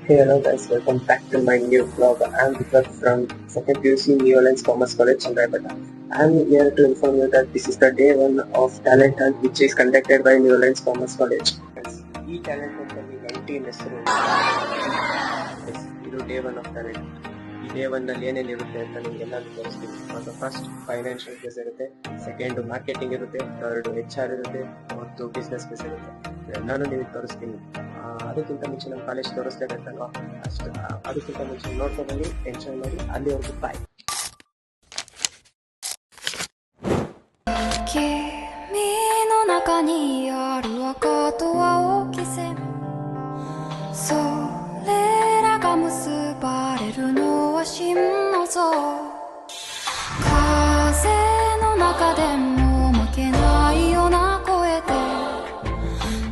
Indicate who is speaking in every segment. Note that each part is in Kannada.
Speaker 1: Hey, hello guys, welcome back to my new vlog. I'm Vikas from 2nd PUC New Orleans Commerce College, Chandrapata. I'm here to inform you that this is the day one of talent hunt which is conducted by New Orleans Commerce College. ಈ ಟ್ಯಾಲೆಂಟ್ ಅಂತಲ್ಲಿ ನನ್ನ ಟೀಮ್ ಹೆಸರು ಇದು ಡೇ ಒನ್ ಆಫ್ ಟ್ಯಾಲೆಂಟ್. ಈ ಡೇ ಒನ್ನಲ್ಲಿ ಏನೇನಿರುತ್ತೆ ಅಂತ ನಿಮಗೆಲ್ಲರೂ ತೋರಿಸ್ತೀನಿ. ಫಸ್ಟ್ ಫೈನಾನ್ಷಿಯಲ್ ಬೇಸ್ ಇರುತ್ತೆ, ಸೆಕೆಂಡ್ ಮಾರ್ಕೆಟಿಂಗ್ ಇರುತ್ತೆ, ಥರ್ಡ್ HR ಇರುತ್ತೆ ಮತ್ತು ಬಿಸ್ನೆಸ್ ಬೇಸ್ ಇರುತ್ತೆ. ಎಲ್ಲಾನು ನಿಮಗೆ ತೋರಿಸ್ತೀನಿ. ಅದಕ್ಕಿಂತ ಮುಂಚೆ ನಮ್ಮ ಕಾಲೇಜ್ ತೋರಿಸ್ಲೇಬೇಕಲ್ವಾ, ಅಷ್ಟು ಅದಕ್ಕಿಂತ ಮುಂಚೆ ನೋಡ್ಕೊಂಡು ಎಂಜಾಯ್ ಮಾಡಿ. ಅಲ್ಲಿವರೆಗೂ ಬಾಯ್.
Speaker 2: 君の中にある赤と青き線、それらが結ばれるのは真の像。風の中でも負けないような声で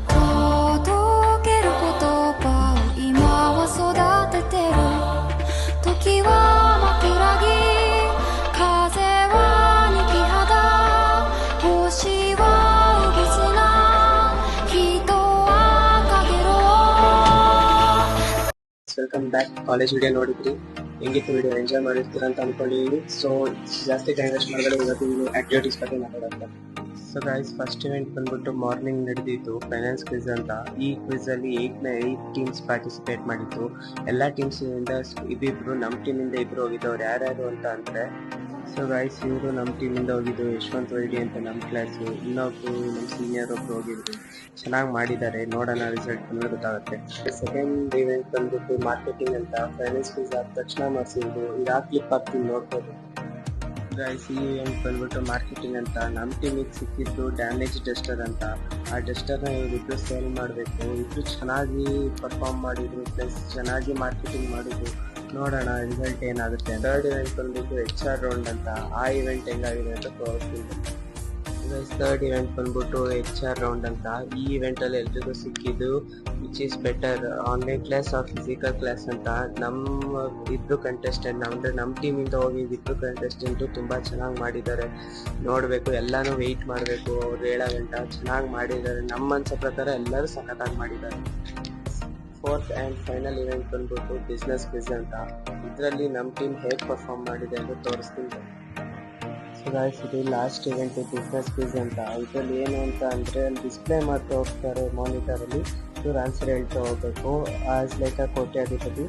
Speaker 2: 届ける言葉を今は育ててる。時は枕木、風はにき肌、星はうぶすな、人はかげろう。
Speaker 1: ವೆಲ್ಕಮ್ ಬ್ಯಾಕ್. ಕಾಲೇಜ್ ವಿಡಿಯೋ ನೋಡಿದ್ರಿ, ಹೆಂಗಿತ್ತು ವಿಡಿಯೋ? ಎಂಜಾಯ್ ಮಾಡಿರ್ತೀರ ಅಂತ ಅನ್ಕೊಂಡಿದ್ದೀನಿ. ಸೊ ಜಾಸ್ತಿ ಟೈಮ್ ವೇಸ್ಟ್ ಮಾಡಿದ್ರೆ ಇವತ್ತು ಆಕ್ಟಿವಿಟೀಸ್ ಬಗ್ಗೆ ಮಾತಾಡೋಣ. ಸೊ ಗೈಸ್, ಫಸ್ಟ್ ಇವೆಂಟ್ ಬಂದ್ಬಿಟ್ಟು ಮಾರ್ನಿಂಗ್ ನಡೆದಿತ್ತು ಫೈನಾನ್ಸ್ ಕ್ವಿಜ್ ಅಂತ. ಈ ಕ್ವಿಜ್ ಅಲ್ಲಿ 8 ಟೀಮ್ಸ್ ಪಾರ್ಟಿಸಿಪೇಟ್ ಮಾಡಿತ್ತು. ಎಲ್ಲ ಟೀಮ್ಸ್ ಇಂದ ಇಬ್ಬಿಬ್ರು, ನಮ್ಮ ಟೀಮಿಂದ ಇಬ್ರು ಹೋಗಿದ್ದವ್ರು. ಯಾರ್ಯಾರು ಅಂತ ಅಂದ್ರೆ, ಸೊ ಗೈಸ್, ಇವರು ನಮ್ಮ ಟೀಮಿಂದ ಹೋಗಿದ್ದು ಯಶವಂತ್ ವೈಡಿ ಅಂತ ನಮ್ಮ ಕ್ಲಾಸು. ಇನ್ನೊಬ್ರು ನಮ್ಮ ಸೀನಿಯರ್ ಒಬ್ರು ಹೋಗಿದ್ರು. ಚೆನ್ನಾಗಿ ಮಾಡಿದ್ದಾರೆ, ನೋಡೋಣ ರಿಸಲ್ಟ್ ಬಂದ್ರೆ ಗೊತ್ತಾಗುತ್ತೆ. ಸೆಕೆಂಡ್ ಇವೆಂಟ್ ಬಂದ್ಬಿಟ್ಟು ಮಾರ್ಕೆಟಿಂಗ್ ಅಂತ. ಫೈನಾನ್ಸ್ ಕ್ವಿಜ್ ಆದ ತಕ್ಷಣ ಮಾಡಿಸಿದ್ರು. ಈಗ ಕ್ಲಿಪ್ ಹಾಕ್ತೀನಿ, ನೋಡ್ಬೋದು ಗೈಸ್. ಈ ಇವೆಂಟ್ ಬಂದ್ಬಿಟ್ಟು ಮಾರ್ಕೆಟಿಂಗ್ ಅಂತ. ನಮ್ಮ ಟೀಮಿಗೆ ಸಿಕ್ಕಿದ್ದು ಡ್ಯಾಮೇಜ್ ಡಸ್ಟರ್ ಅಂತ. ಆ ಡಸ್ಟರ್ನ ಇವ್ರಿಬ್ರು ಸೇಲ್ ಮಾಡಬೇಕು. ಇಬ್ರು ಚೆನ್ನಾಗಿ ಪರ್ಫಾರ್ಮ್ ಮಾಡಿದ್ರು, ಪ್ಲಸ್ ಚೆನ್ನಾಗಿ ಮಾರ್ಕೆಟಿಂಗ್ ಮಾಡಿದ್ರು. ನೋಡೋಣ ರಿಸಲ್ಟ್ ಏನಾಗುತ್ತೆ. ಥರ್ಡ್ ಇವೆಂಟ್ ಬಂದ್ಬಿಟ್ಟು HR ರೌಂಡ್ ಅಂತ. ಆ ಇವೆಂಟ್ ಹೆಂಗಾಗಿದೆ ಅಂತ ತೋರಿಸ್ತೀನಿ. ಥರ್ಡ್ ಇವೆಂಟ್ ಬಂದ್ಬಿಟ್ಟು HR ರೌಂಡ್ ಅಂತ. ಈ ಇವೆಂಟಲ್ಲಿ ಎಲ್ರಿಗೂ ಸಿಕ್ಕಿದ್ದು which is better, online class or physical class ಅಂತ. ನಮ್ಮ ಇಬ್ರು ಕಂಟೆಸ್ಟೆಂಟ್, ಅಂದರೆ ನಮ್ಮ ಟೀಮಿಂದ ಹೋಗಿದ್ದು ಇಬ್ರು ಕಂಟೆಸ್ಟೆಂಟು ತುಂಬ ಚೆನ್ನಾಗಿ ಮಾಡಿದ್ದಾರೆ. ನೋಡಬೇಕು, ಎಲ್ಲನೂ ವೆಯ್ಟ್ ಮಾಡಬೇಕು ಅವ್ರು ಹೇಳೋ ಗಂಟ. ಚೆನ್ನಾಗಿ ಮಾಡಿದ್ದಾರೆ, ನಮ್ಮ ಅನ್ಸೋ ಪ್ರಕಾರ ಎಲ್ಲರೂ ಸಖತ್ತಾಗಿ ಮಾಡಿದ್ದಾರೆ. ಫೋರ್ತ್ ಆ್ಯಂಡ್ ಫೈನಲ್ ಇವೆಂಟ್ ಬಂದ್ಬಿಟ್ಟು ಬಿಸ್ನೆಸ್ ಕ್ವಿಜ್ ಅಂತ. ಇದರಲ್ಲಿ ನಮ್ಮ ಟೀಮ್ ಹೇಗೆ ಪರ್ಫಾರ್ಮ್ ಮಾಡಿದೆ ಅಂತ ತೋರಿಸ್ತೀನಿ. ಸೊ ಗೈಸ್, ಇದು ಲಾಸ್ಟ್ ಇವೆಂಟ್ ಬಿಸ್ನೆಸ್ ಕ್ವಿಜ್ ಅಂತ. ಇದರಲ್ಲಿ ಏನು ಅಂತ ಅಂದರೆ, ಅಲ್ಲಿ ಡಿಸ್ಪ್ಲೇ ಮಾಡ್ತಾ ಹೋಗ್ತಾರೆ ಮಾನಿಟರಲ್ಲಿ, ಇವ್ರು ಆನ್ಸರ್ ಹೇಳ್ತಾ ಹೋಗ್ಬೇಕು ಆಸ್ ಲೈಕ್ ಅ ಕೋಟ್ಯಾಧಿಪತಿ.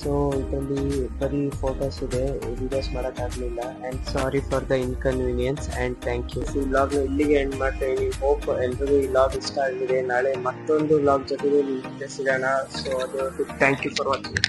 Speaker 1: ಸೊ ಇದರಲ್ಲಿ ಬರೀ ಫೋಟೋಸ್ ಇದೆ, ವಿಡಿಯೋಸ್ ಮಾಡೋಕ್ಕಾಗಲಿಲ್ಲ. And sorry for the inconvenience and thank you. ಈ ವ್ಲಾಗ್ ಇಲ್ಲಿಗೆ ಎಂಡ್ ಮಾಡ್ತಾ ಇದ್ದೀನಿ. ಹೋಪ್ ಎಲ್ರಿಗೂ ಈ ವ್ಲಾಗ್ ಇಷ್ಟ ಆಗಿದೆ. ನಾಳೆ ಮತ್ತೊಂದು ವ್ಲಾಗ್ ಜೊತೆಗೆ ನಿಮ್ಮ ಜೊತೆ ಸಿಗೋಣ. ಸೊ ಅದು ಥ್ಯಾಂಕ್ ಯು ಫಾರ್ ವಾಚಿಂಗ್.